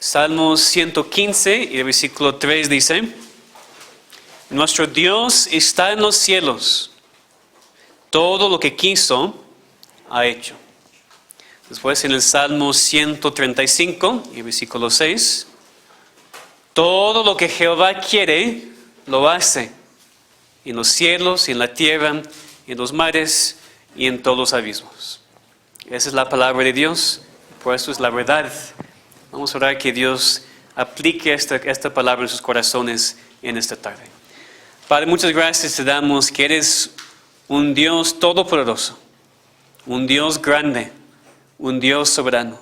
Salmo 115 y el versículo 3 dice: Nuestro Dios está en los cielos, todo lo que quiso ha hecho. Después en el Salmo 135 y el versículo 6: Todo lo que Jehová quiere, lo hace, en los cielos y en la tierra, en los mares y en todos los abismos. Esa es la palabra de Dios, por eso es la verdad. Vamos a orar que Dios aplique esta palabra en sus corazones en esta tarde. Padre, muchas gracias te damos que eres un Dios todopoderoso, un Dios grande, un Dios soberano,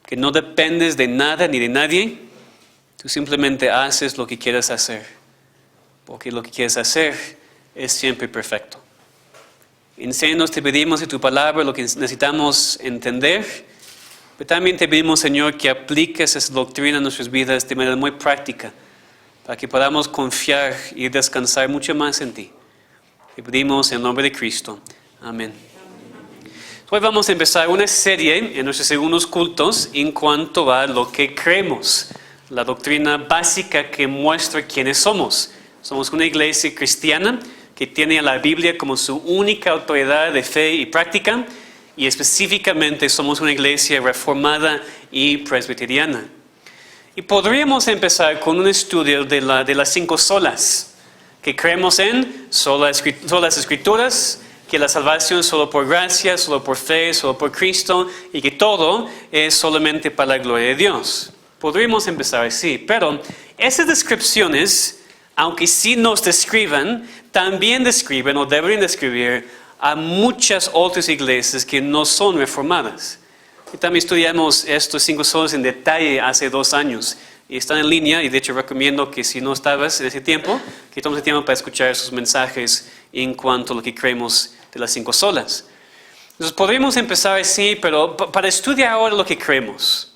que no dependes de nada ni de nadie, tú simplemente haces lo que quieras hacer, porque lo que quieres hacer es siempre perfecto. Enséñanos, te pedimos en tu palabra lo que necesitamos entender, pero también te pedimos, Señor, que apliques esa doctrina en nuestras vidas de manera muy práctica, para que podamos confiar y descansar mucho más en ti. Te pedimos en el nombre de Cristo. Amén. Hoy vamos a empezar una serie en nuestros segundos cultos en cuanto a lo que creemos, la doctrina básica que muestra quiénes somos. Somos una iglesia cristiana que tiene a la Biblia como su única autoridad de fe y práctica, y específicamente somos una iglesia reformada y presbiteriana. Y podríamos empezar con un estudio de las 5 solas, que creemos en solas escrituras, que la salvación es solo por gracia, solo por fe, solo por Cristo, y que todo es solamente para la gloria de Dios. Podríamos empezar así, pero esas descripciones, aunque sí nos describan, también describen o deberían describir a muchas otras iglesias que no son reformadas. Y también estudiamos estos 5 solas en detalle hace 2 años. Y están en línea, y de hecho recomiendo que si no estabas en ese tiempo, que tomes el tiempo para escuchar sus mensajes en cuanto a lo que creemos de las 5 solas. Entonces podríamos empezar así, pero para estudiar ahora lo que creemos,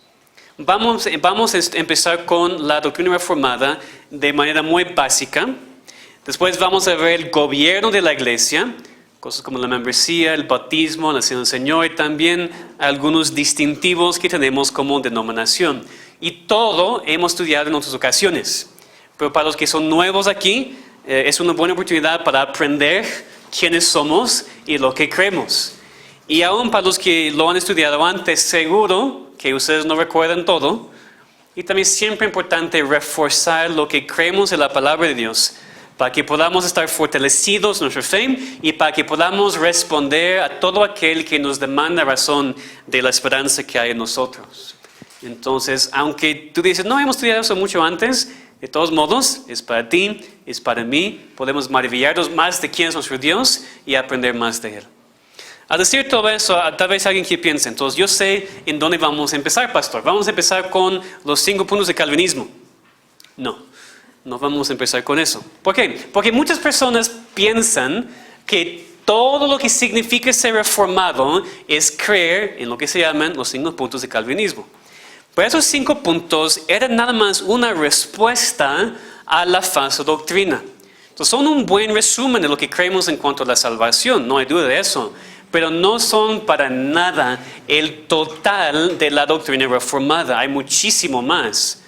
vamos a empezar con la doctrina reformada de manera muy básica. Después vamos a ver el gobierno de la iglesia, cosas como la membresía, el bautismo, la cena del Señor, y también algunos distintivos que tenemos como denominación. Y todo hemos estudiado en otras ocasiones. Pero para los que son nuevos aquí, es una buena oportunidad para aprender quiénes somos y lo que creemos. Y aún para los que lo han estudiado antes, seguro que ustedes no recuerdan todo. Y también siempre es importante reforzar lo que creemos de la palabra de Dios, para que podamos estar fortalecidos en nuestra fe y para que podamos responder a todo aquel que nos demanda razón de la esperanza que hay en nosotros. Entonces, aunque tú dices, no hemos estudiado eso mucho antes, de todos modos, es para ti, es para mí. Podemos maravillarnos más de quién es nuestro Dios y aprender más de Él. Al decir todo eso, tal vez alguien que piense, entonces yo sé en dónde vamos a empezar, pastor. Vamos a empezar con los 5 puntos de calvinismo. No vamos a empezar con eso. ¿Por qué? Porque muchas personas piensan que todo lo que significa ser reformado es creer en lo que se llaman los 5 puntos de calvinismo. Pero esos 5 puntos eran nada más una respuesta a la falsa doctrina. Entonces son un buen resumen de lo que creemos en cuanto a la salvación, no hay duda de eso. Pero no son para nada el total de la doctrina reformada. Hay muchísimo más.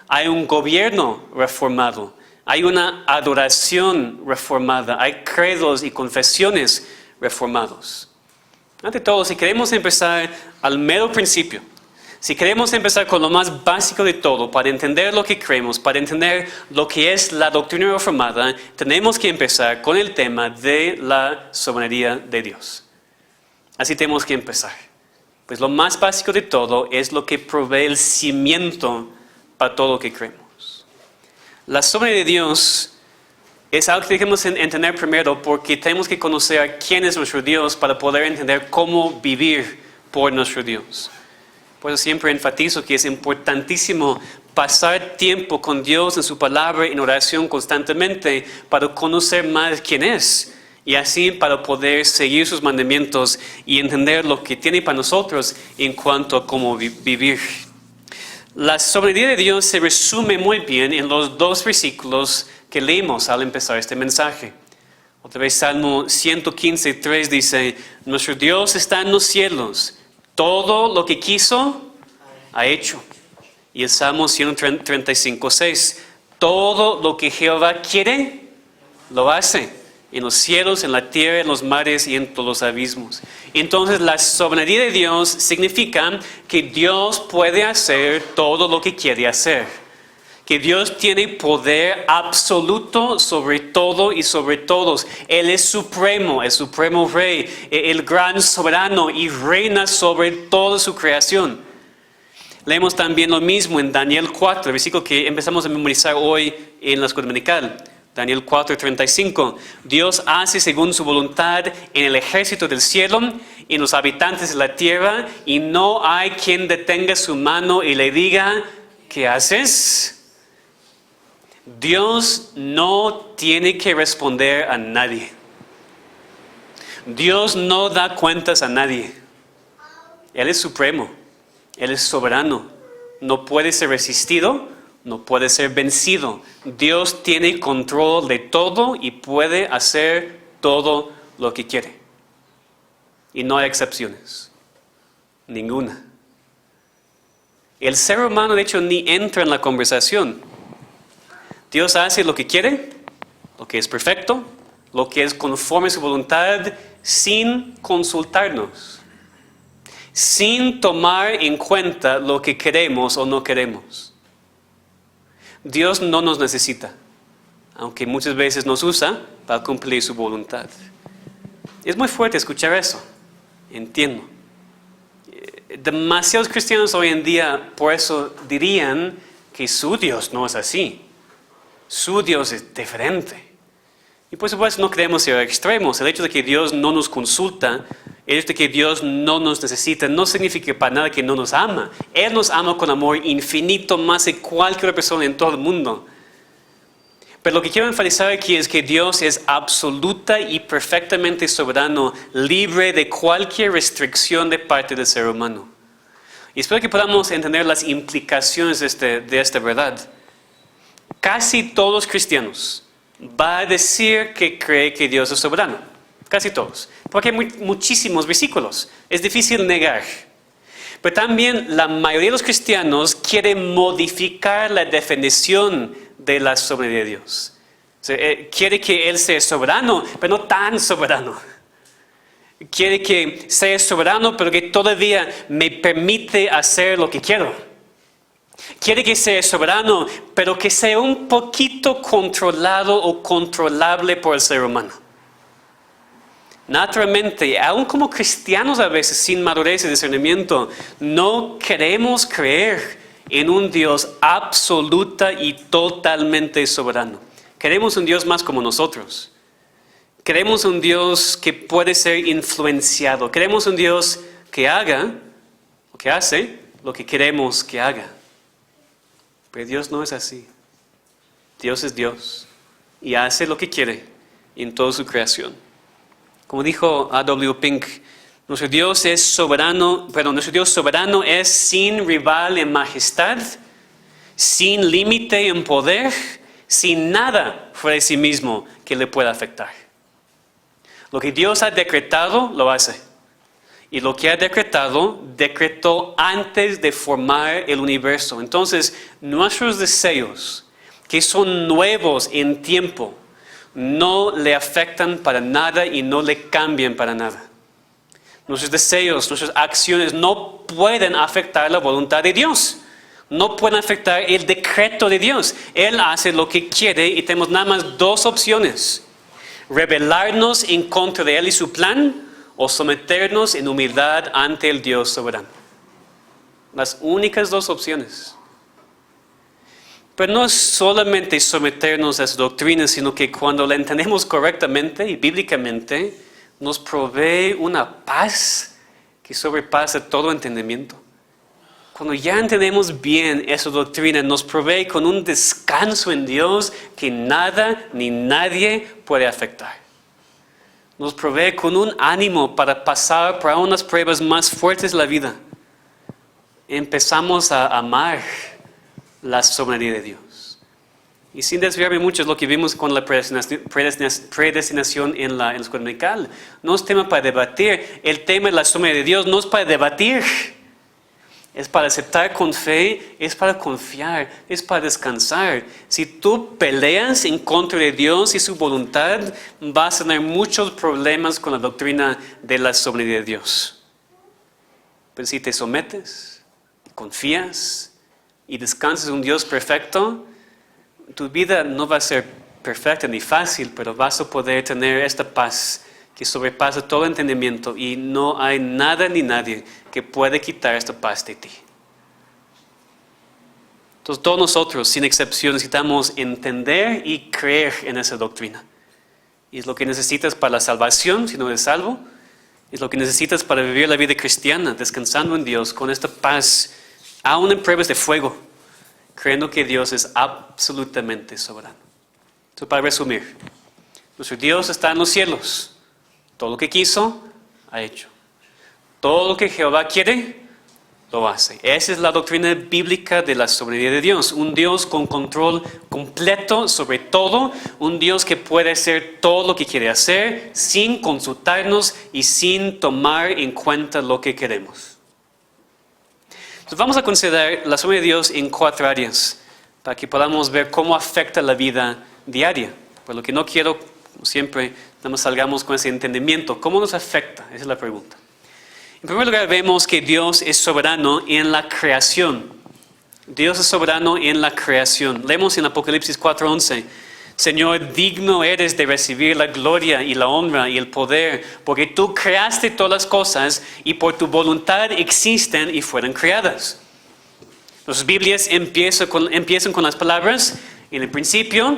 Hay un gobierno reformado, hay una adoración reformada, hay credos y confesiones reformados. Ante todo, si queremos empezar al mero principio, si queremos empezar con lo más básico de todo, para entender lo que creemos, para entender lo que es la doctrina reformada, tenemos que empezar con el tema de la soberanía de Dios. Así tenemos que empezar. Pues lo más básico de todo es lo que provee el cimiento para todo lo que creemos. La soberanía de Dios es algo que tenemos que entender primero, porque tenemos que conocer quién es nuestro Dios para poder entender cómo vivir por nuestro Dios. Por eso siempre enfatizo que es importantísimo pasar tiempo con Dios en su palabra, en oración constantemente, para conocer más quién es, y así para poder seguir sus mandamientos y entender lo que tiene para nosotros en cuanto a cómo vivir. La soberanía de Dios se resume muy bien en los 2 versículos que leímos al empezar este mensaje. Otra vez Salmo 115, 3 dice: Nuestro Dios está en los cielos, todo lo que quiso ha hecho. Y el Salmo 135:6. Todo lo que Jehová quiere, lo hace. En los cielos, en la tierra, en los mares y en todos los abismos. Entonces la soberanía de Dios significa que Dios puede hacer todo lo que quiere hacer. Que Dios tiene poder absoluto sobre todo y sobre todos. Él es supremo, el supremo rey, el gran soberano y reina sobre toda su creación. Leemos también lo mismo en Daniel 4, el versículo que empezamos a memorizar hoy en la escuela dominical. Daniel 4:35. Dios hace según su voluntad en el ejército del cielo y en los habitantes de la tierra, y no hay quien detenga su mano y le diga, ¿qué haces? Dios no tiene que responder a nadie. Dios no da cuentas a nadie. Él es supremo. Él es soberano. No puede ser resistido, no puede ser vencido. Dios tiene control de todo y puede hacer todo lo que quiere. Y no hay excepciones. Ninguna. El ser humano, de hecho, ni entra en la conversación. Dios hace lo que quiere, lo que es perfecto, lo que es conforme a su voluntad, sin consultarnos, sin tomar en cuenta lo que queremos o no queremos. Dios no nos necesita, aunque muchas veces nos usa para cumplir su voluntad. Es muy fuerte escuchar eso, entiendo. Demasiados cristianos hoy en día por eso dirían que su Dios no es así. Su Dios es diferente. Y por supuesto no queremos ser extremos. El hecho de que Dios no nos consulta, el hecho de que Dios no nos necesita, no significa para nada que no nos ama. Él nos ama con amor infinito, más de cualquier persona en todo el mundo. Pero lo que quiero enfatizar aquí es que Dios es absoluta y perfectamente soberano, libre de cualquier restricción de parte del ser humano. Y espero que podamos entender las implicaciones de esta verdad. Casi todos los cristianos van a decir que cree que Dios es soberano. Casi todos. Porque hay muchísimos versículos. Es difícil negar. Pero también la mayoría de los cristianos quieren modificar la definición de la soberanía de Dios. O sea, quiere que Él sea soberano, pero no tan soberano. Quiere que sea soberano, pero que todavía me permite hacer lo que quiero. Quiere que sea soberano, pero que sea un poquito controlado o controlable por el ser humano. Naturalmente, aún como cristianos a veces, sin madurez y discernimiento, no queremos creer en un Dios absoluta y totalmente soberano. Queremos un Dios más como nosotros. Queremos un Dios que puede ser influenciado. Queremos un Dios que haga o que hace lo que queremos que haga. Pero Dios no es así. Dios es Dios y hace lo que quiere en toda su creación. Como dijo A.W. Pink, nuestro Dios soberano es sin rival en majestad, sin límite en poder, sin nada fuera de sí mismo que le pueda afectar. Lo que Dios ha decretado, lo hace. Y lo que ha decretado, decretó antes de formar el universo. Entonces, nuestros deseos, que son nuevos en tiempo, no le afectan para nada y no le cambian para nada. Nuestros deseos, nuestras acciones no pueden afectar la voluntad de Dios. No pueden afectar el decreto de Dios. Él hace lo que quiere y tenemos nada más dos opciones. Rebelarnos en contra de Él y su plan, o someternos en humildad ante el Dios soberano. Las únicas dos opciones. Pero no es solamente someternos a su doctrina, sino que cuando la entendemos correctamente y bíblicamente, nos provee una paz que sobrepasa todo entendimiento. Cuando ya entendemos bien esa doctrina, nos provee con un descanso en Dios que nada ni nadie puede afectar. Nos provee con un ánimo para pasar por unas pruebas más fuertes de la vida. Empezamos a amar la soberanía de Dios. Y sin desviarme mucho, es lo que vimos con la predestinación en la escuela dominical. No es tema para debatir. El tema de la soberanía de Dios no es para debatir. es para aceptar con fe, es para confiar, es para descansar. Si tú peleas en contra de Dios y su voluntad, vas a tener muchos problemas con la doctrina de la soberanía de Dios. Pero si te sometes, confías y descansas en un Dios perfecto, tu vida no va a ser perfecta ni fácil, pero vas a poder tener esta paz que sobrepasa todo entendimiento y no hay nada ni nadie que puede quitar esta paz de ti. Entonces todos nosotros, sin excepción, necesitamos entender y creer en esa doctrina. Y es lo que necesitas para la salvación, si no eres salvo. Es lo que necesitas para vivir la vida cristiana, descansando en Dios, con esta paz, aún en pruebas de fuego, creyendo que Dios es absolutamente soberano. Entonces, para resumir, nuestro Dios está en los cielos. Todo lo que quiso, ha hecho. Todo lo que Jehová quiere, lo hace. Esa es la doctrina bíblica de la soberanía de Dios. Un Dios con control completo sobre todo. Un Dios que puede hacer todo lo que quiere hacer sin consultarnos y sin tomar en cuenta lo que queremos. Entonces vamos a considerar la soberanía de Dios en 4 áreas para que podamos ver cómo afecta la vida diaria. Por lo que no quiero, como siempre, nada más salgamos con ese entendimiento. ¿Cómo nos afecta? Esa es la pregunta. En primer lugar, vemos que Dios es soberano en la creación. Dios es soberano en la creación. Leemos en Apocalipsis 4:11. Señor, digno eres de recibir la gloria y la honra y el poder, porque tú creaste todas las cosas y por tu voluntad existen y fueron creadas. Las Biblias empiezan con las palabras: en el principio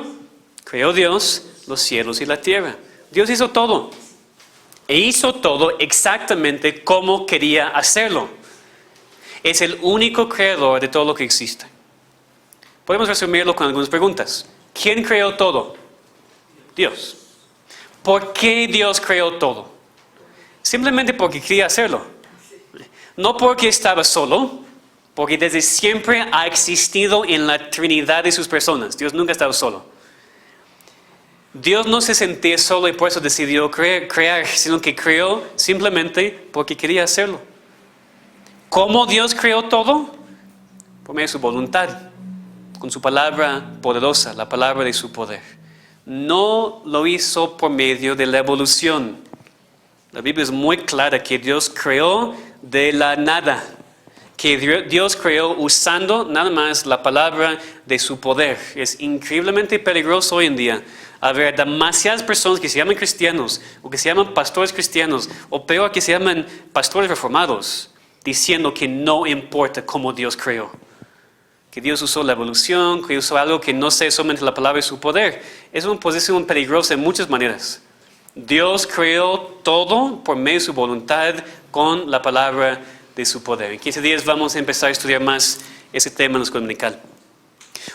creó Dios los cielos y la tierra. Dios hizo todo. E hizo todo exactamente como quería hacerlo. Es el único creador de todo lo que existe. Podemos resumirlo con algunas preguntas. ¿Quién creó todo? Dios. ¿Por qué Dios creó todo? Simplemente porque quería hacerlo. No porque estaba solo, porque desde siempre ha existido en la Trinidad de sus personas. Dios nunca ha estado solo. Dios no se sentía solo y por eso decidió crear, sino que creó simplemente porque quería hacerlo. ¿Cómo Dios creó todo? Por medio de su voluntad, con su palabra poderosa, la palabra de su poder. No lo hizo por medio de la evolución. La Biblia es muy clara que Dios creó de la nada, que Dios creó usando nada más la palabra de su poder. Es increíblemente peligroso hoy en día haber demasiadas personas que se llaman cristianos o que se llaman pastores cristianos o peor que se llaman pastores reformados diciendo que no importa cómo Dios creó, que Dios usó la evolución, que usó algo que no sea solamente la palabra de su poder. Es una posición peligrosa en muchas maneras. Dios creó todo por medio de su voluntad con la palabra de su poder. En 15 días vamos a empezar a estudiar más ese tema en la escuela dominical.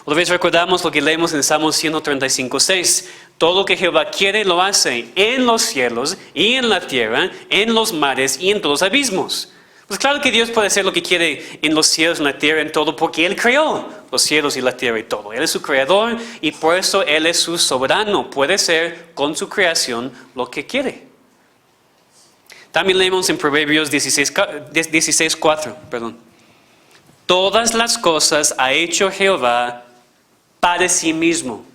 Otra vez recordamos lo que leemos en Salmos 135:6. Todo lo que Jehová quiere lo hace en los cielos y en la tierra, en los mares y en todos los abismos. Pues claro que Dios puede hacer lo que quiere en los cielos, en la tierra, en todo, porque Él creó los cielos y la tierra y todo. Él es su creador y por eso Él es su soberano. Puede hacer con su creación lo que quiere. También leemos en Proverbios 16:4. Todas las cosas ha hecho Jehová para sí mismo.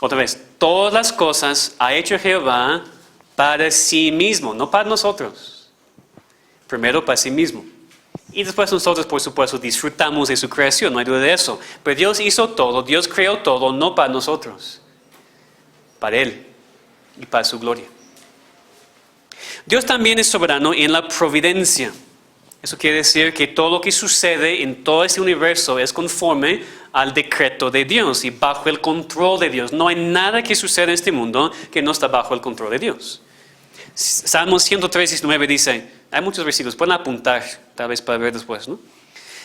Otra vez, todas las cosas ha hecho Jehová para sí mismo, no para nosotros. Primero para sí mismo. Y después nosotros, por supuesto, disfrutamos de su creación, no hay duda de eso. Pero Dios hizo todo, Dios creó todo, no para nosotros. Para Él y para su gloria. Dios también es soberano en la providencia. Eso quiere decir que todo lo que sucede en todo este universo es conforme al decreto de Dios y bajo el control de Dios. No hay nada que suceda en este mundo que no está bajo el control de Dios. Salmos 103:19 dice, hay muchos versículos, pueden apuntar tal vez para ver después, ¿no?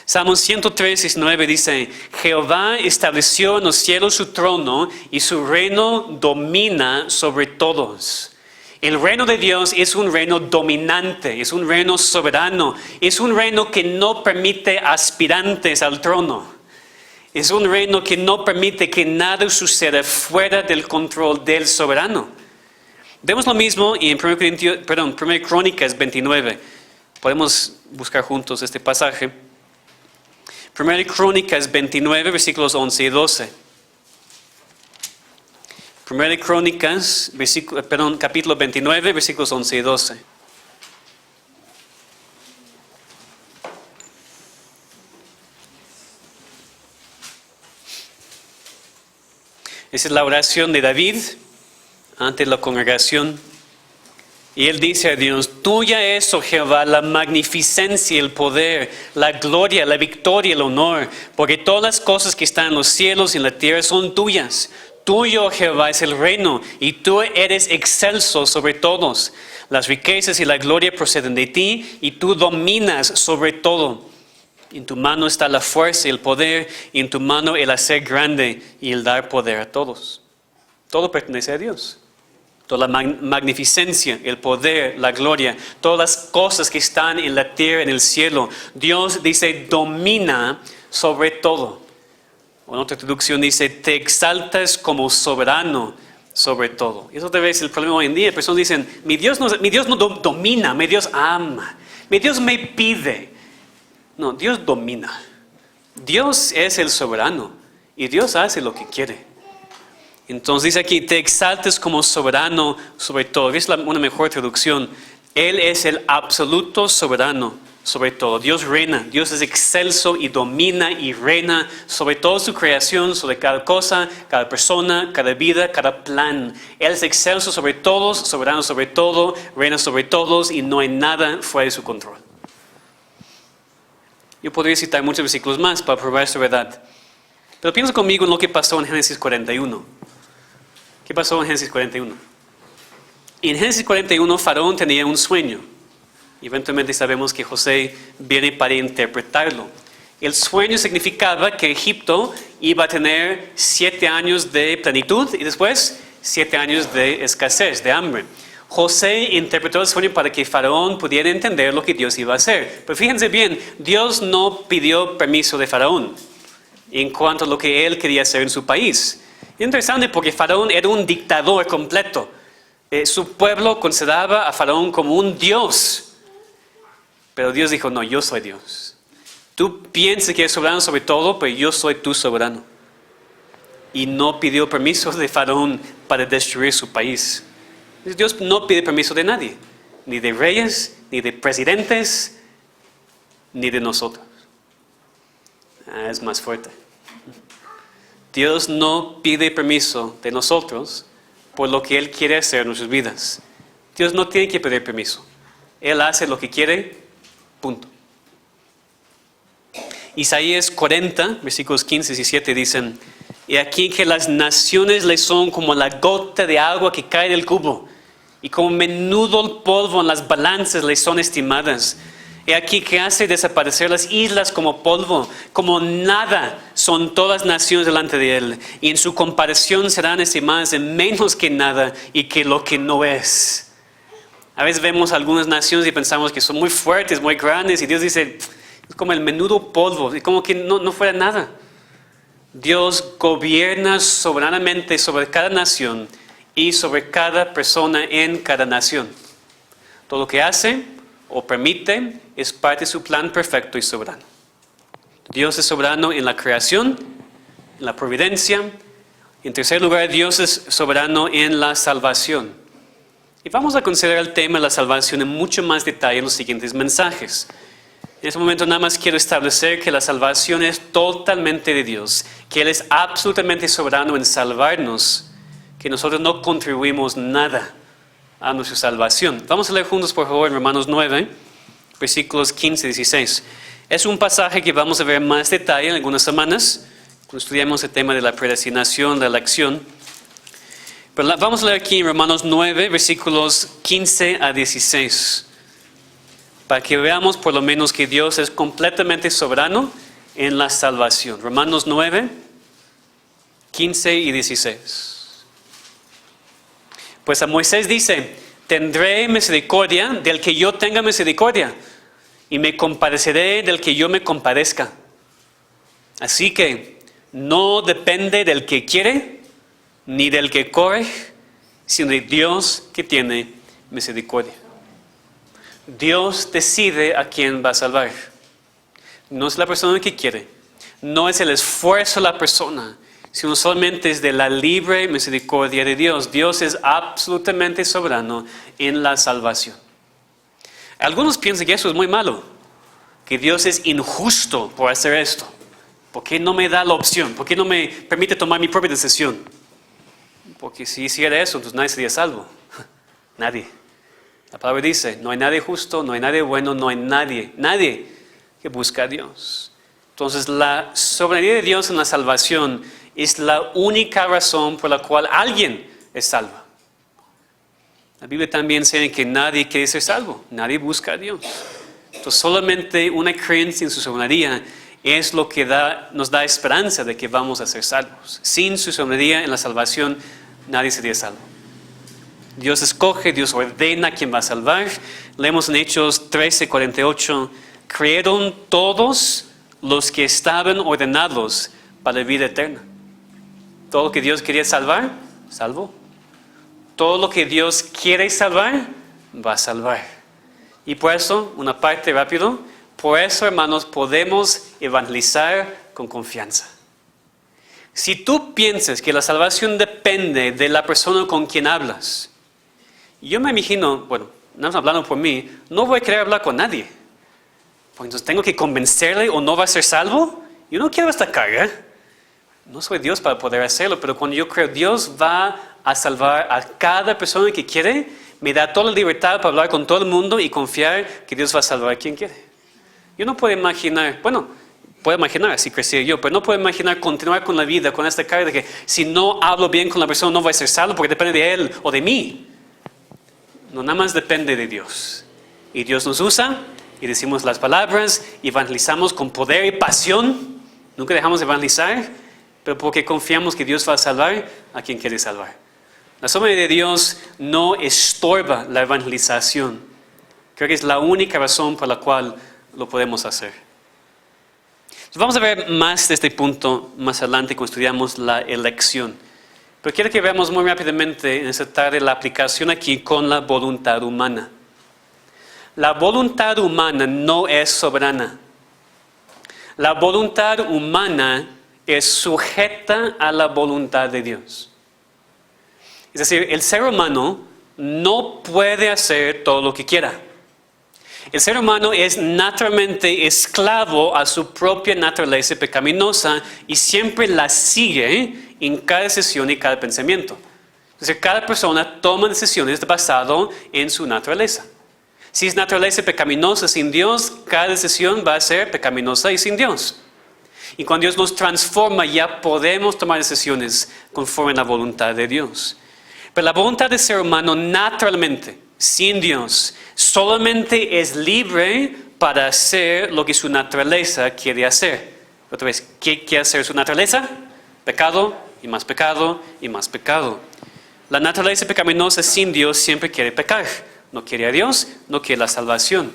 Salmos 103:19 dice, Jehová estableció en los cielos su trono y su reino domina sobre todos. El reino de Dios es un reino dominante, es un reino soberano, es un reino que no permite aspirantes al trono. Es un reino que no permite que nada suceda fuera del control del soberano. Vemos lo mismo en 1 Crónicas 29. Podemos buscar juntos este pasaje. Primera de Crónicas 29, versículos 11 y 12. Primera de Crónicas, capítulo 29, versículos 11 y 12. Esa es la oración de David ante la congregación. Y él dice a Dios: tuya es, oh Jehová, la magnificencia, el poder, la gloria, la victoria, el honor, porque todas las cosas que están en los cielos y en la tierra son tuyas. Tuyo, oh Jehová, es el reino, y tú eres excelso sobre todos. Las riquezas y la gloria proceden de ti, y tú dominas sobre todo. En tu mano está la fuerza y el poder, y en tu mano el hacer grande y el dar poder a todos. Todo pertenece a Dios. Toda la magnificencia, el poder, la gloria, todas las cosas que están en la tierra, en el cielo. Dios dice, domina sobre todo. O en otra traducción dice, te exaltas como soberano sobre todo. Y eso debe ser el problema hoy en día. Personas dicen, mi Dios no domina, mi Dios ama, mi Dios me pide. No, Dios domina. Dios es el soberano y Dios hace lo que quiere. Entonces dice aquí, te exaltes como soberano sobre todo. Es una mejor traducción. Él es el absoluto soberano sobre todo. Dios reina, Dios es excelso y domina y reina sobre toda su creación, sobre cada cosa, cada persona, cada vida, cada plan. Él es excelso sobre todos, soberano sobre todo, reina sobre todos y no hay nada fuera de su control. Yo podría citar muchos versículos más para probar su verdad. Pero piensa conmigo en lo que pasó en Génesis 41. ¿Qué pasó en Génesis 41? En Génesis 41 Faraón tenía un sueño. Y eventualmente sabemos que José viene para interpretarlo. El sueño significaba que Egipto iba a tener 7 años de plenitud y después 7 años de escasez, de hambre. José interpretó el sueño para que Faraón pudiera entender lo que Dios iba a hacer. Pero fíjense bien, Dios no pidió permiso de Faraón en cuanto a lo que él quería hacer en su país. Es interesante porque Faraón era un dictador completo. Su pueblo consideraba a Faraón como un dios. Pero Dios dijo, no, yo soy Dios. Tú piensas que eres soberano sobre todo, pero yo soy tu soberano. Y no pidió permiso de Faraón para destruir su país. Dios no pide permiso de nadie, ni de reyes, ni de presidentes, ni de nosotros. Es más fuerte. Dios no pide permiso de nosotros por lo que Él quiere hacer en nuestras vidas. Dios no tiene que pedir permiso. Él hace lo que quiere, punto. Isaías 40, versículos 15 y 17 dicen, y aquí que las naciones le son como la gota de agua que cae del cubo, y como menudo el polvo en las balanzas le son estimadas. He aquí que hace desaparecer las islas como polvo, como nada son todas naciones delante de él, y en su comparación serán estimadas en menos que nada y que lo que no es. A veces vemos algunas naciones y pensamos que son muy fuertes, muy grandes, y Dios dice, es como el menudo polvo, y como que no fuera nada. Dios gobierna soberanamente sobre cada nación y sobre cada persona en cada nación. Todo lo que hace o permite es parte de su plan perfecto y soberano. Dios es soberano en la creación, en la providencia. En tercer lugar, Dios es soberano en la salvación. Y vamos a considerar el tema de la salvación en mucho más detalle en los siguientes mensajes. En este momento nada más quiero establecer que la salvación es totalmente de Dios, que Él es absolutamente soberano en salvarnos, que nosotros no contribuimos nada a nuestra salvación. Vamos a leer juntos, por favor, en Romanos 9, versículos 15 y 16. Es un pasaje que vamos a ver en más detalle en algunas semanas, cuando estudiamos el tema de la predestinación, la elección. Pero vamos a leer aquí en Romanos 9, versículos 15 a 16, para que veamos por lo menos que Dios es completamente soberano en la salvación. Romanos 9, 15 y 16. Pues a Moisés dice, tendré misericordia del que yo tenga misericordia, y me compadeceré del que yo me compadezca. Así que no depende del que quiere, ni del que corre, sino de Dios que tiene misericordia. Dios decide a quién va a salvar. No es la persona que quiere. No es el esfuerzo de la persona, sino solamente es de la libre misericordia de Dios. Dios es absolutamente soberano en la salvación. Algunos piensan que eso es muy malo, que Dios es injusto por hacer esto. ¿Por qué no me da la opción? ¿Por qué no me permite tomar mi propia decisión? Porque si hiciera eso, entonces nadie sería salvo. Nadie. La palabra dice, no hay nadie justo, no hay nadie bueno, no hay nadie que busca a Dios. Entonces la soberanía de Dios en la salvación es la única razón por la cual alguien es salvo. La Biblia también enseña que nadie quiere ser salvo, nadie busca a Dios. Entonces solamente una creencia en su soberanía es lo que nos da esperanza de que vamos a ser salvos. Sin su soberanía en la salvación, nadie sería salvo. Dios escoge, Dios ordena a quién va a salvar. Leemos en Hechos 13:48, creyeron todos los que estaban ordenados para la vida eterna. Todo lo que Dios quería salvar, salvó. Todo lo que Dios quiere salvar, va a salvar. Y por eso, una parte rápido, por eso, hermanos, podemos evangelizar con confianza. Si tú piensas que la salvación depende de la persona con quien hablas, yo me imagino, bueno, no estamos hablando por mí, no voy a querer hablar con nadie. Pues entonces tengo que convencerle o no va a ser salvo. Yo no quiero esta carga. No soy Dios para poder hacerlo, pero cuando yo creo Dios va a salvar a cada persona que quiere, me da toda la libertad para hablar con todo el mundo y confiar que Dios va a salvar a quien quiere. Yo no puedo imaginar, bueno, puedo imaginar así crecí yo, pero no puedo imaginar continuar con la vida con esta carga de que si no hablo bien con la persona no voy a ser salvo porque depende de él o de mí. No, nada más depende de Dios. Y Dios nos usa y decimos las palabras y evangelizamos con poder y pasión. Nunca dejamos de evangelizar, pero porque confiamos que Dios va a salvar a quien quiere salvar. La soberanía de Dios no estorba la evangelización. Creo que es la única razón por la cual lo podemos hacer. Entonces vamos a ver más de este punto más adelante cuando estudiamos la elección. Pero quiero que veamos muy rápidamente en esta tarde la aplicación aquí con la voluntad humana. La voluntad humana no es soberana. La voluntad humana es sujeta a la voluntad de Dios. Es decir, el ser humano no puede hacer todo lo que quiera. El ser humano es naturalmente esclavo a su propia naturaleza pecaminosa y siempre la sigue en cada decisión y cada pensamiento. Es decir, cada persona toma decisiones basado en su naturaleza. Si es naturaleza pecaminosa sin Dios, cada decisión va a ser pecaminosa y sin Dios. Y cuando Dios nos transforma, ya podemos tomar decisiones conforme a la voluntad de Dios. Pero la voluntad del ser humano naturalmente, sin Dios, solamente es libre para hacer lo que su naturaleza quiere hacer. Otra vez, ¿qué quiere hacer su naturaleza? Pecado y más pecado y más pecado. La naturaleza pecaminosa sin Dios siempre quiere pecar. No quiere a Dios, no quiere la salvación.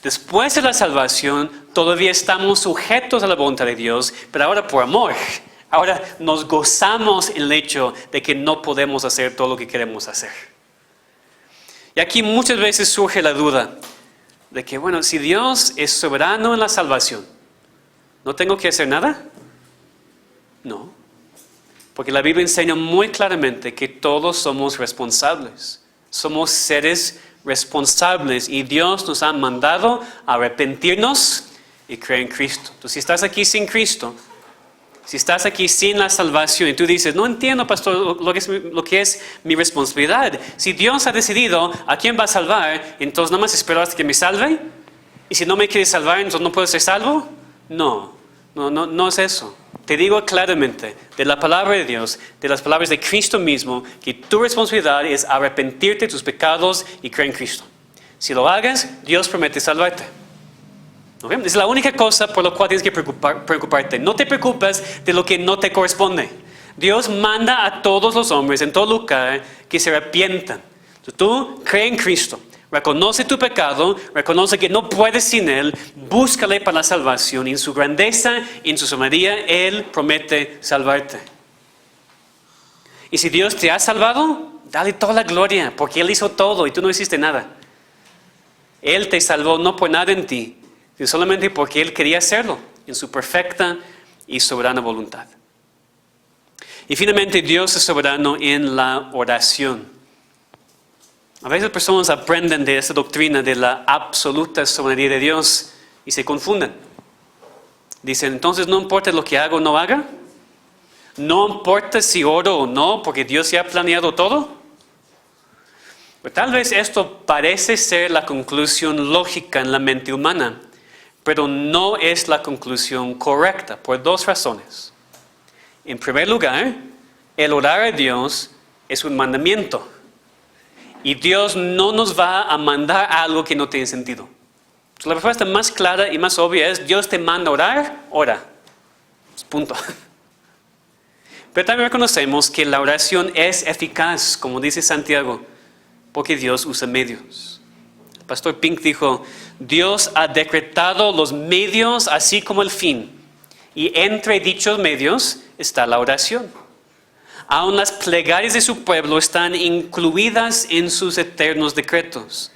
Después de la salvación, todavía estamos sujetos a la voluntad de Dios, pero ahora por amor. Ahora nos gozamos en el hecho de que no podemos hacer todo lo que queremos hacer. Y aquí muchas veces surge la duda de que, bueno, si Dios es soberano en la salvación, ¿no tengo que hacer nada? No. Porque la Biblia enseña muy claramente que todos somos responsables. Somos seres responsables y Dios nos ha mandado a arrepentirnos y creer en Cristo. Entonces, si estás aquí sin Cristo, si estás aquí sin la salvación y tú dices, no entiendo, pastor, lo que es mi responsabilidad. Si Dios ha decidido a quién va a salvar, entonces nada más espero hasta que me salve. Y si no me quiere salvar, entonces no puedo ser salvo. No es eso. Te digo claramente, de la palabra de Dios, de las palabras de Cristo mismo, que tu responsabilidad es arrepentirte de tus pecados y creer en Cristo. Si lo hagas, Dios promete salvarte. ¿Okay? Es la única cosa por la cual tienes que preocuparte. No te preocupes de lo que no te corresponde. Dios manda a todos los hombres en todo lugar que se arrepientan. Entonces, tú cree en Cristo. Reconoce tu pecado, reconoce que no puedes sin Él, búscale para la salvación. Y en su grandeza y en su soberanía, Él promete salvarte. Y si Dios te ha salvado, dale toda la gloria, porque Él hizo todo y tú no hiciste nada. Él te salvó no por nada en ti, sino solamente porque Él quería hacerlo en su perfecta y soberana voluntad. Y finalmente, Dios es soberano en la oración. A veces personas aprenden de esta doctrina de la absoluta soberanía de Dios y se confunden. Dicen, entonces no importa lo que haga o no haga. No importa si oro o no, porque Dios ya ha planeado todo. Pues tal vez esto parece ser la conclusión lógica en la mente humana, pero no es la conclusión correcta por dos razones. En primer lugar, el orar a Dios es un mandamiento. Y Dios no nos va a mandar algo que no tiene sentido. Entonces, la respuesta más clara y más obvia es, Dios te manda a orar, ora. Punto. Pero también reconocemos que la oración es eficaz, como dice Santiago, porque Dios usa medios. El pastor Pink dijo, Dios ha decretado los medios así como el fin. Y entre dichos medios está la oración. Aún las plegarias de su pueblo están incluidas en sus eternos decretos.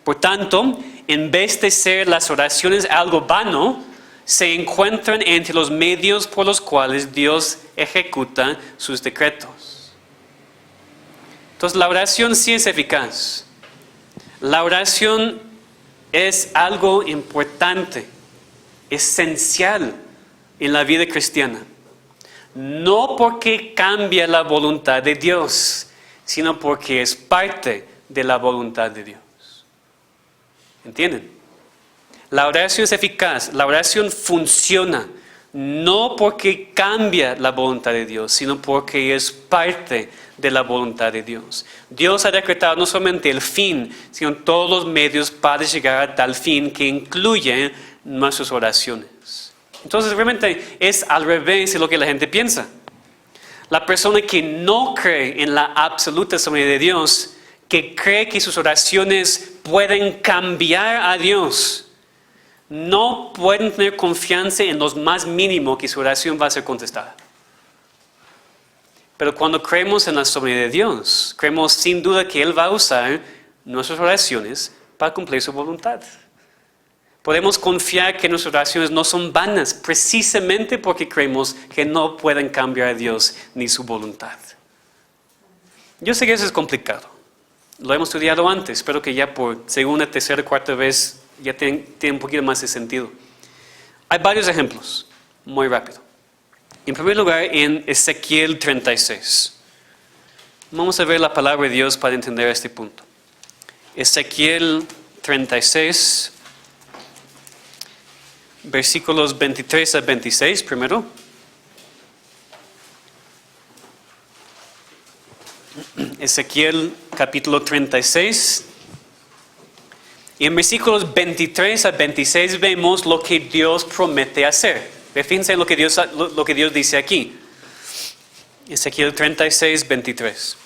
Por tanto, en vez de ser las oraciones algo vano, se encuentran entre los medios por los cuales Dios ejecuta sus decretos. Entonces, la oración sí es eficaz. La oración es algo importante, esencial en la vida cristiana. No porque cambia la voluntad de Dios, sino porque es parte de la voluntad de Dios. ¿Entienden? La oración es eficaz, la oración funciona, no porque cambia la voluntad de Dios, sino porque es parte de la voluntad de Dios. Dios ha decretado no solamente el fin, sino todos los medios para llegar a tal fin que incluye nuestras oraciones. Entonces realmente es al revés de lo que la gente piensa. La persona que no cree en la absoluta soberanía de Dios, que cree que sus oraciones pueden cambiar a Dios, no pueden tener confianza en lo más mínimo que su oración va a ser contestada. Pero cuando creemos en la soberanía de Dios, creemos sin duda que Él va a usar nuestras oraciones para cumplir su voluntad. Podemos confiar que nuestras oraciones no son vanas, precisamente porque creemos que no pueden cambiar a Dios ni su voluntad. Yo sé que eso es complicado. Lo hemos estudiado antes, espero que ya por segunda, tercera, cuarta vez ya tiene un poquito más de sentido. Hay varios ejemplos, muy rápido. En primer lugar, en Ezequiel 36. Vamos a ver la palabra de Dios para entender este punto. Ezequiel 36, versículos 23 a 26 primero. Ezequiel capítulo 36. Y en versículos 23 a 26 vemos lo que Dios promete hacer. Fíjense en lo que Dios dice aquí. Ezequiel 36, 23.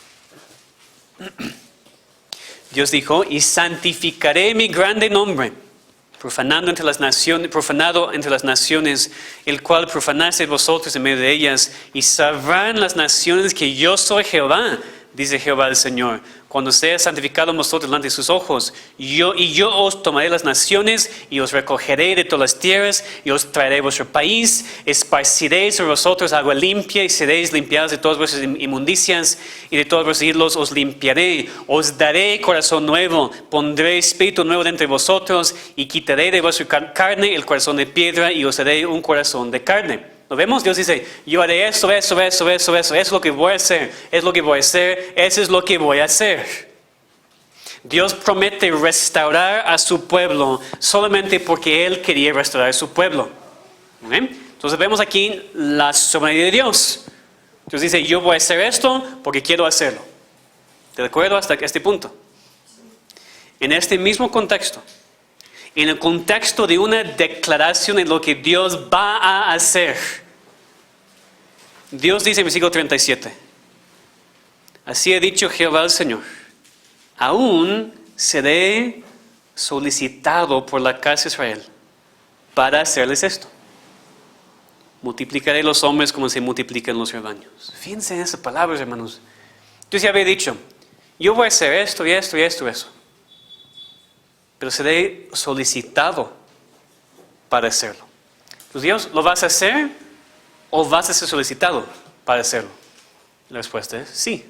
Dios dijo, y santificaré mi grande nombre, profanado entre las naciones, el cual profanasteis vosotros en medio de ellas, y sabrán las naciones que yo soy Jehová, dice Jehová el Señor, cuando sea santificado vosotros delante de sus ojos, yo os tomaré las naciones, y os recogeré de todas las tierras, y os traeré a vuestro país, esparciré sobre vosotros agua limpia, y seréis limpiados de todas vuestras inmundicias, y de todos vuestros ídolos os limpiaré, os daré corazón nuevo, pondré espíritu nuevo dentro de vosotros, y quitaré de vuestra carne el corazón de piedra, y os daré un corazón de carne. ¿Lo vemos? Dios dice, yo haré eso, eso es lo que voy a hacer, es lo que voy a hacer, eso es lo que voy a hacer. Dios promete restaurar a su pueblo solamente porque Él quería restaurar a su pueblo. ¿Okay? Entonces vemos aquí la soberanía de Dios. Dios dice, yo voy a hacer esto porque quiero hacerlo. ¿De acuerdo hasta este punto? En este mismo contexto, en el contexto de una declaración de lo que Dios va a hacer, Dios dice en versículo 37, así ha dicho Jehová el Señor, aún seré solicitado por la casa de Israel para hacerles esto. Multiplicaré los hombres como se multiplican los rebaños. Fíjense en esas palabras, hermanos. Dios ya había dicho, yo voy a hacer esto y esto y esto y eso. pero seré solicitado para hacerlo. Pues Dios, ¿lo vas a hacer o vas a ser solicitado para hacerlo? La respuesta es sí.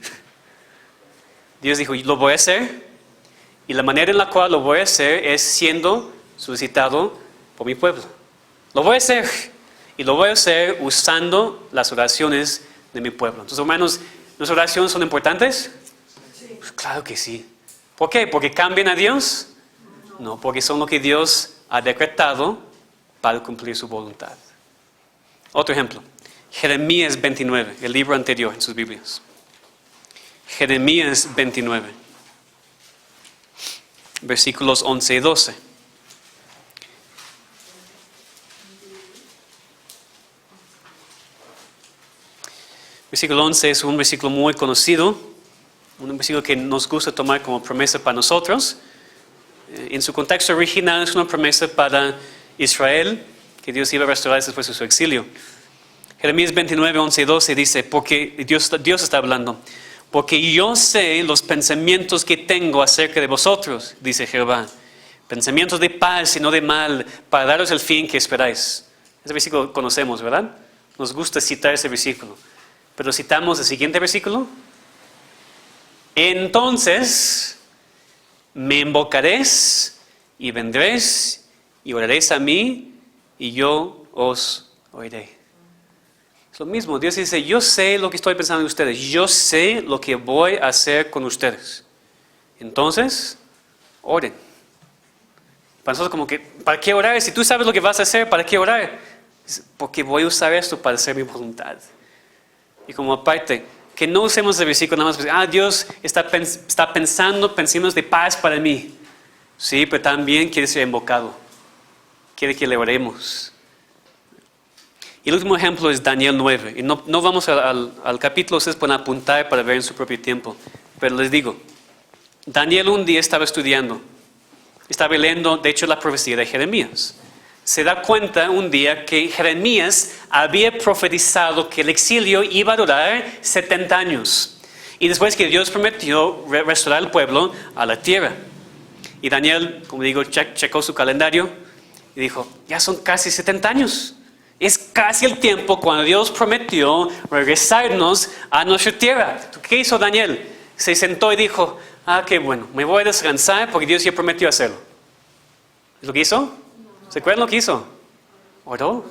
Dios dijo, lo voy a hacer, y la manera en la cual lo voy a hacer es siendo solicitado por mi pueblo. Lo voy a hacer, y lo voy a hacer usando las oraciones de mi pueblo. Entonces, hermanos, ¿nuestras oraciones son importantes? Sí. Pues claro que sí. ¿Por qué? ¿Porque cambian a Dios? No, porque son lo que Dios ha decretado para cumplir su voluntad. Otro ejemplo, Jeremías 29, el libro anterior en sus Biblias. Jeremías 29, versículos 11 y 12. Versículo 11 es un versículo muy conocido, un versículo que nos gusta tomar como promesa para nosotros. En su contexto original es una promesa para Israel, que Dios iba a restaurar después de su exilio. Jeremías 29, 11 y 12 dice, porque Dios está hablando, porque yo sé los pensamientos que tengo acerca de vosotros, dice Jehová, pensamientos de paz y no de mal, para daros el fin que esperáis. Ese versículo conocemos, ¿verdad? Nos gusta citar ese versículo. Pero citamos el siguiente versículo. Entonces me invocaréis y vendréis y oraréis a mí y yo os oiré. Es lo mismo, Dios dice, yo sé lo que estoy pensando en ustedes, yo sé lo que voy a hacer con ustedes. Entonces, oren. Para nosotros como que, ¿para qué orar? Si tú sabes lo que vas a hacer, ¿para qué orar? Porque voy a usar esto para hacer mi voluntad. Y como aparte, que no usemos el versículo nada más, Dios está pensando pensamientos de paz para mí. Sí, pero también quiere ser invocado. Quiere que le oremos. Y el último ejemplo es Daniel 9. Y no vamos al capítulo, ustedes pueden apuntar para ver en su propio tiempo. Pero les digo, Daniel un día estaba estudiando. Estaba leyendo, de hecho, la profecía de Jeremías. Se da cuenta un día que Jeremías había profetizado que el exilio iba a durar 70 años. Y después que Dios prometió restaurar el pueblo a la tierra. Y Daniel, como digo, checó su calendario y dijo, ya son casi 70 años. Es casi el tiempo cuando Dios prometió regresarnos a nuestra tierra. ¿Qué hizo Daniel? Se sentó y dijo, qué bueno, me voy a descansar porque Dios ya prometió hacerlo. ¿Es lo que hizo? ¿Se acuerdan lo que hizo? Oró.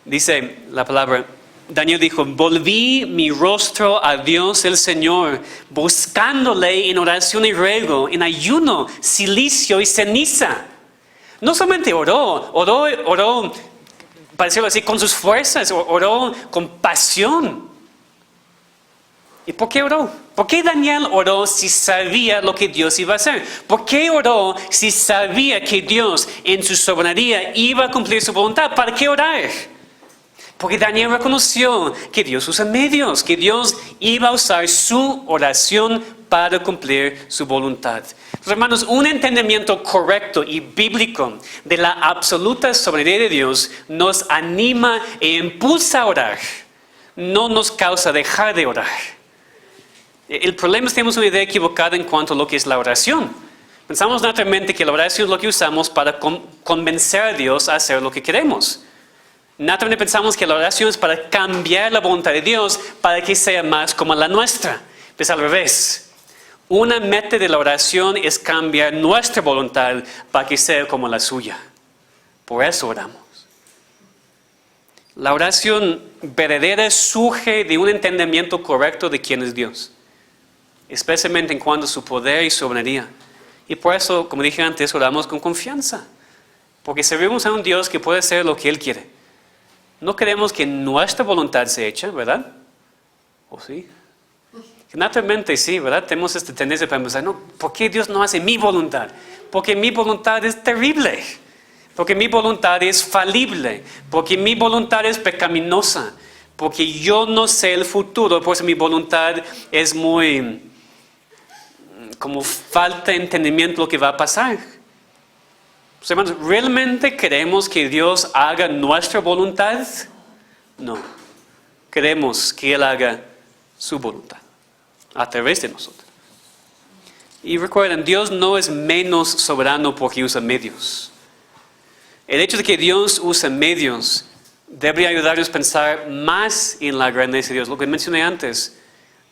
Dice la palabra, Daniel dijo, volví mi rostro a Dios el Señor, buscándole en oración y ruego, en ayuno, cilicio y ceniza. No solamente oró, para decirlo así, con sus fuerzas, oró con pasión. ¿Y por qué oró? ¿Por qué Daniel oró si sabía lo que Dios iba a hacer? ¿Por qué oró si sabía que Dios en su soberanía iba a cumplir su voluntad? ¿Para qué orar? Porque Daniel reconoció que Dios usa medios, que Dios iba a usar su oración para cumplir su voluntad. Entonces, hermanos, un entendimiento correcto y bíblico de la absoluta soberanía de Dios nos anima e impulsa a orar. No nos causa dejar de orar. El problema es que tenemos una idea equivocada en cuanto a lo que es la oración. Pensamos naturalmente que la oración es lo que usamos para convencer a Dios a hacer lo que queremos. Naturalmente pensamos que la oración es para cambiar la voluntad de Dios para que sea más como la nuestra. Pues al revés. Una meta de la oración es cambiar nuestra voluntad para que sea como la suya. Por eso oramos. La oración verdadera surge de un entendimiento correcto de quién es Dios. Especialmente en cuanto a su poder y soberanía. Y por eso, como dije antes, oramos con confianza. Porque servimos a un Dios que puede hacer lo que Él quiere. No queremos que nuestra voluntad sea hecha, ¿verdad? ¿O sí? Naturalmente sí, ¿verdad? Tenemos esta tendencia para pensar, no, ¿por qué Dios no hace mi voluntad? Porque mi voluntad es terrible. Porque mi voluntad es falible. Porque mi voluntad es pecaminosa. Porque yo no sé el futuro. Por eso mi voluntad es muy... como falta de entendimiento de lo que va a pasar. Pues, hermanos, ¿realmente queremos que Dios haga nuestra voluntad? No. Queremos que Él haga su voluntad a través de nosotros. Y recuerden, Dios no es menos soberano porque usa medios. El hecho de que Dios use medios debería ayudarnos a pensar más en la grandeza de Dios. Lo que mencioné antes,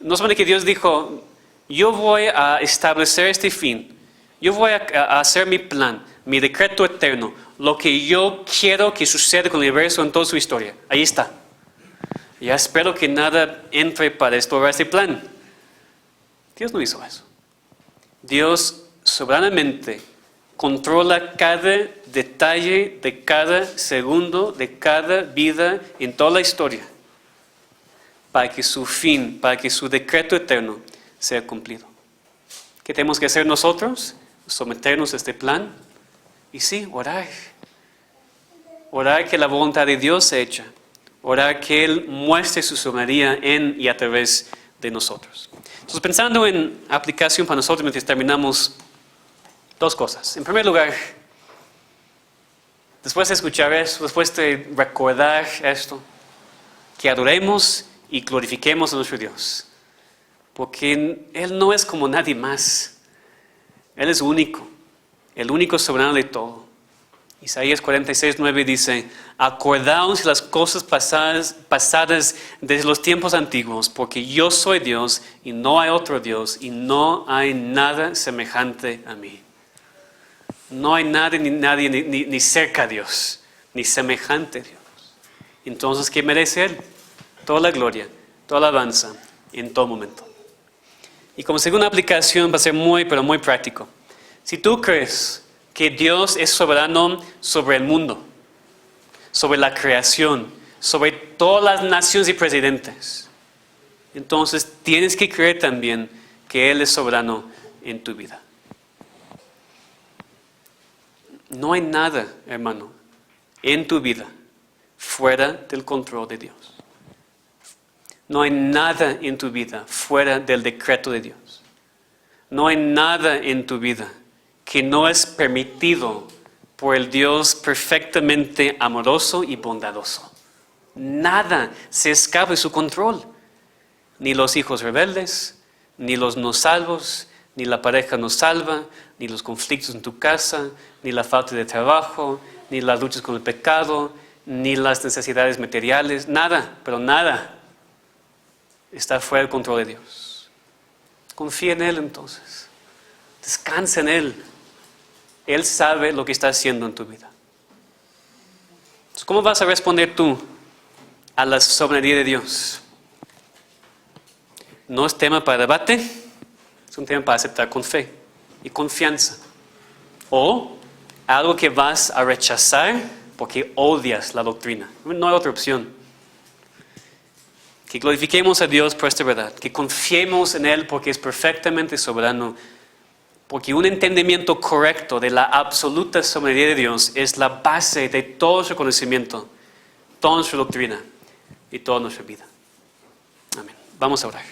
no solamente que Dios dijo, yo voy a establecer este fin, yo voy a hacer mi plan, mi decreto eterno, lo que yo quiero que suceda con el universo en toda su historia. Ahí está. Ya espero que nada entre para estorbar este plan. Dios no hizo eso. Dios soberanamente controla cada detalle de cada segundo, de cada vida en toda la historia, para que su fin, para que su decreto eterno sea cumplido. ¿Qué tenemos que hacer nosotros? Someternos a este plan y sí, orar. Orar que la voluntad de Dios sea hecha. Orar que Él muestre su soberanía en y a través de nosotros. Entonces, pensando en aplicación para nosotros, mientras terminamos, dos cosas. En primer lugar, después de escuchar eso, después de recordar esto, que adoremos y glorifiquemos a nuestro Dios. Porque Él no es como nadie más. Él es único, el único soberano de todo. Isaías 46:9 dice, acordaos de las cosas pasadas desde los tiempos antiguos, porque yo soy Dios y no hay otro Dios y no hay nada semejante a mí. No hay nadie ni cerca a Dios, ni semejante a Dios. Entonces, ¿qué merece Él? Toda la gloria, toda la alabanza, en todo momento. Y como segunda aplicación va a ser pero muy práctico. Si tú crees que Dios es soberano sobre el mundo, sobre la creación, sobre todas las naciones y presidentes, entonces tienes que creer también que Él es soberano en tu vida. No hay nada, hermano, en tu vida fuera del control de Dios. No hay nada en tu vida fuera del decreto de Dios. No hay nada en tu vida que no es permitido por el Dios perfectamente amoroso y bondadoso. Nada se escapa de su control. Ni los hijos rebeldes, ni los no salvos, ni la pareja no salva, ni los conflictos en tu casa, ni la falta de trabajo, ni las luchas con el pecado, ni las necesidades materiales. Nada, pero nada está fuera del control de Dios. Confía en Él entonces. Descansa en Él. Él sabe lo que está haciendo en tu vida. Entonces, ¿cómo vas a responder tú a la soberanía de Dios? No es tema para debate, es un tema para aceptar con fe y confianza. O algo que vas a rechazar porque odias la doctrina. No hay otra opción. Que glorifiquemos a Dios por esta verdad, que confiemos en Él porque es perfectamente soberano. Porque un entendimiento correcto de la absoluta soberanía de Dios es la base de todo nuestro conocimiento, toda nuestra doctrina y toda nuestra vida. Amén. Vamos a orar.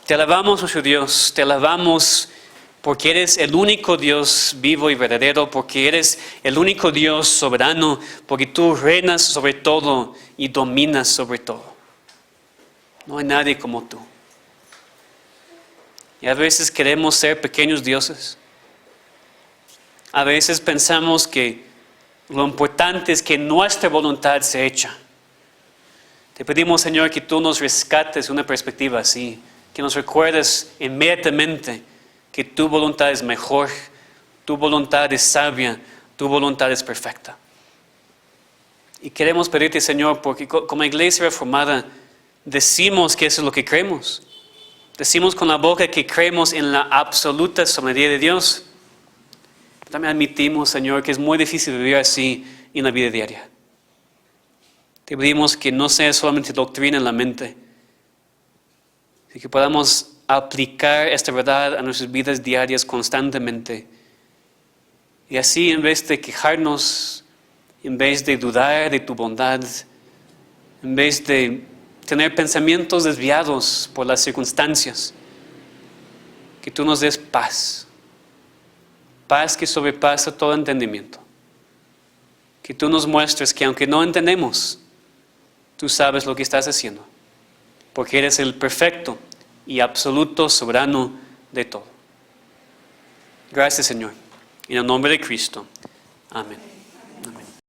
Te alabamos, nuestro Dios, te alabamos porque eres el único Dios vivo y verdadero, porque eres el único Dios soberano, porque tú reinas sobre todo y dominas sobre todo. No hay nadie como tú. Y a veces queremos ser pequeños dioses. A veces pensamos que lo importante es que nuestra voluntad sea hecha. Te pedimos, Señor, que tú nos rescates de una perspectiva así, que nos recuerdes inmediatamente que tu voluntad es mejor, tu voluntad es sabia, tu voluntad es perfecta. Y queremos pedirte, Señor, porque como iglesia reformada decimos que eso es lo que creemos. Decimos con la boca que creemos en la absoluta soberanía de Dios. También admitimos, Señor, que es muy difícil vivir así en la vida diaria. Te pedimos que no sea solamente doctrina en la mente, sino que podamos aplicar esta verdad a nuestras vidas diarias constantemente. Y así, en vez de quejarnos, en vez de dudar de tu bondad, en vez de tener pensamientos desviados por las circunstancias, que tú nos des paz. Paz que sobrepasa todo entendimiento. Que tú nos muestres que aunque no entendemos, tú sabes lo que estás haciendo. Porque eres el perfecto, y absoluto soberano de todo. Gracias, Señor. En el nombre de Cristo. Amén.